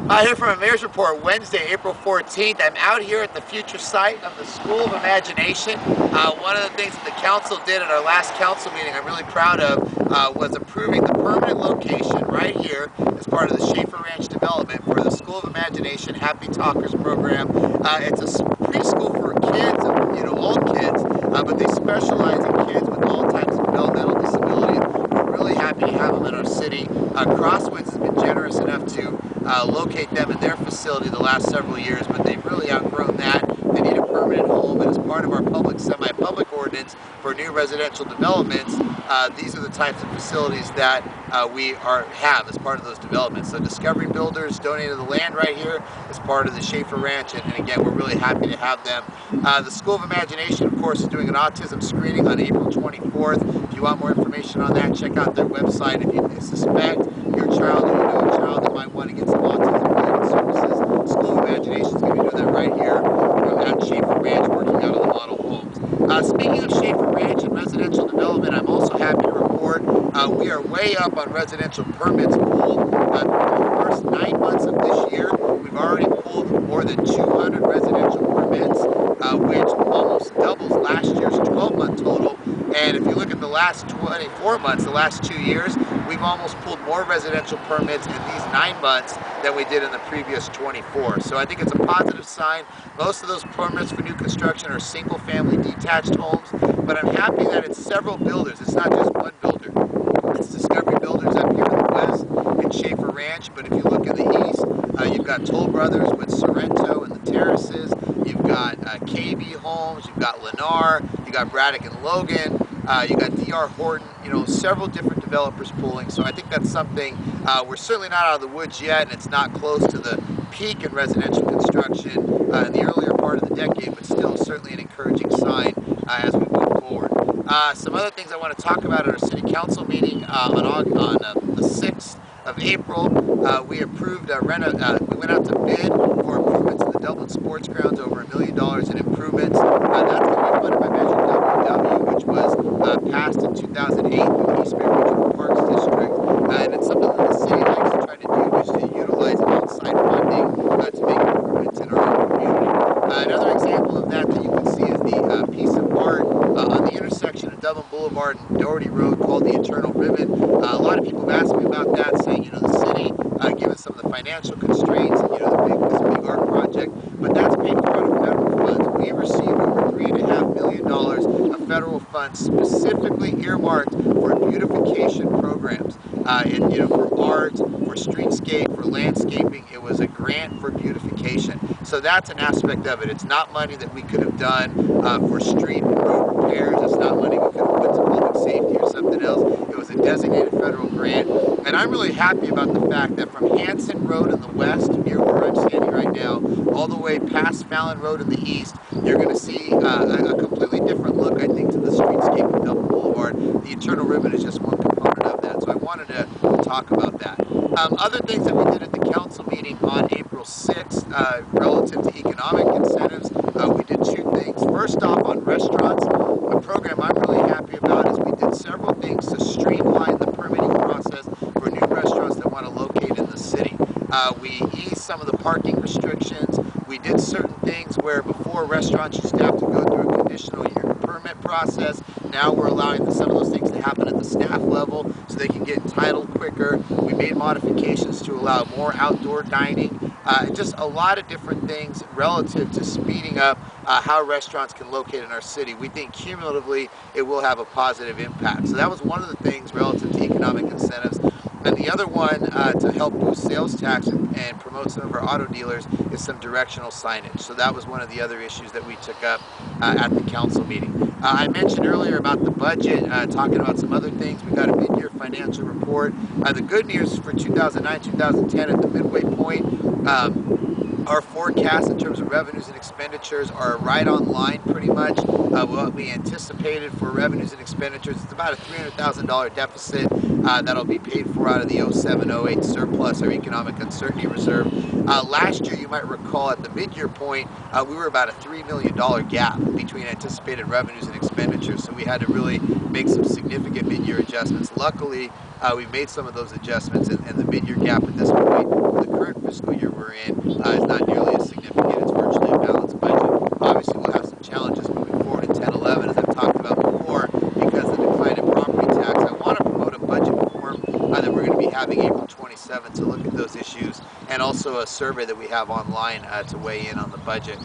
Here from a Mayor's Report, Wednesday, April 14th. I'm out here at the future site of the School of Imagination. One of the things that the council did at our last council meeting I'm really proud of was approving the permanent location right here as part of the Schaefer Ranch development for the School of Imagination Happy Talkers program. It's a preschool for kids, all kids, but they specialize in kids with all types of developmental disabilities. We're really happy to have them in our city. Crosswinds has been generous enough to locate them in their facility the last several years, but they've really outgrown that. They need a permanent home, and as part of our public semi-public ordinance for new residential developments, these are the types of facilities that we have as part of those developments. So Discovery Builders donated the land right here as part of the Schaefer Ranch, and again, we're really happy to have them. The School of Imagination, of course, is doing an autism screening on April 24th. If you want more information on that, check out their website. If you suspect your child or you know a child that might want to get some autism-related services, the School of Imagination is going to be doing that right here at Schaefer Ranch, working out of the model homes. Speaking of Schaefer Ranch and residential development, I'm also happy to report we are way up on residential permits pulled. For the first 9 months of this year, we've already pulled more than 200 residential permits, which almost doubles last year's 12-month total. And if you look at the last 24 months, the last 2 years, we've almost pulled more residential permits in these 9 months than we did in the previous 24. So I think it's a positive sign. Most of those permits for new construction are single-family detached homes, but I'm happy that it's several builders. It's not just one builder. It's Discovery Builders up here in the west and Schaefer Ranch, but if you look in the east, you've got Toll Brothers with Sorrento and the Terraces, you've got KB Homes, you've got Lennar, you've got Braddock and Logan, you got DR Horton, several different developers pulling. So I think that's something, we're certainly not out of the woods yet, and it's not close to the peak in residential construction in the earlier part of the decade, but still certainly an encouraging sign as we move forward. Some other things I want to talk about at our city council meeting on the 6th of April, we approved, we went out to bid for improvements in the Dublin Sports Grounds, over $1 million in improvements. That's going to be funded by Measure WW, which was passed in 2008 through the East Bay Regional Parks District, and it's something that the city likes to try to do, is to utilize outside funding to make improvements in our own community. Another example of that you can see is the piece of art on the intersection of Dublin Boulevard and Doherty Road called the Eternal Ribbon. A lot of people have asked me about that, saying, the city, given some of the financial constraints and, this big art project, but that's paid for out of federal funds. We received over $3.5 million of federal funds specifically earmarked for beautification programs. For art, for streetscape, for landscaping. It was a grant for beautification. So that's an aspect of it. It's not money that we could have done for street and road repairs. It's not money we could have put to public safety or something else. It was a designated federal grant. And I'm really happy about the fact that from Hanson Road in the west, near where I'm standing right now, all the way past Fallon Road in the east, you're going to see a completely different look, I think, to the streetscape of Dublin Boulevard. The Eternal Ribbon is just one component of that. So I wanted to talk about that. Other things that we did at the council meeting on April 6th relative to economic incentives, we did 2 things. First off, on restaurants, a program I'm really happy about is we did several things to streamline the permitting process for new restaurants that want to locate in the city. We eased some of the parking restrictions. We did certain things where before restaurants used to have to go through a conditional permit process. Now we're allowing some of those things to happen at the staff level so they can get entitled quicker. We made modifications to allow more outdoor dining. Just a lot of different things relative to speeding up how restaurants can locate in our city. We think cumulatively it will have a positive impact. So that was one of the things relative to economic incentives. And the other one to help boost sales tax and promote some of our auto dealers is some directional signage. So that was one of the other issues that we took up at the council meeting. I mentioned earlier about the budget, talking about some other things. We got a mid-year financial report. The good news for 2009-2010 at the midway point, our forecasts in terms of revenues and expenditures are right on line pretty much. What we anticipated for revenues and expenditures, it's about a $300,000 deficit that'll be paid for out of the 07-08 surplus, our economic uncertainty reserve. Last year, you might recall at the mid-year point, we were about a $3 million gap between anticipated revenues and expenditures, so we had to really make some significant mid-year adjustments. Luckily, we made some of those adjustments, and the mid-year gap at this point, current fiscal year we're in is not nearly as significant. It's virtually a balanced budget. Obviously, we'll have some challenges moving forward in 10-11, as I've talked about before, because of the decline in property tax. I want to promote a budget reform that we're going to be having April 27th to look at those issues, and also a survey that we have online to weigh in on the budget.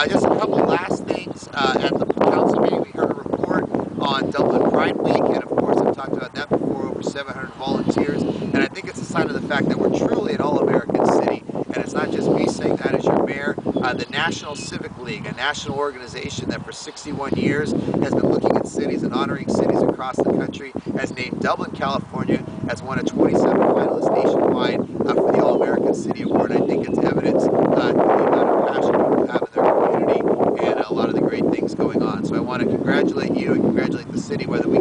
Just a couple last things. At the council meeting, we heard a report on Dublin Pride Week, and of course I've talked about that before, over 700 volunteers, and I think it's a sign of the fact that we're truly an all-American city, and it's not just me saying that as your mayor. The National Civic League, a national organization that for 61 years has been looking at cities and honoring cities across the country, has named Dublin, California as one of 27 finalists nationwide for the All-American City Award. I think it's evidence the amount of passion people have in their community and a lot of the great things going on. So I want to congratulate you and congratulate the city, whether we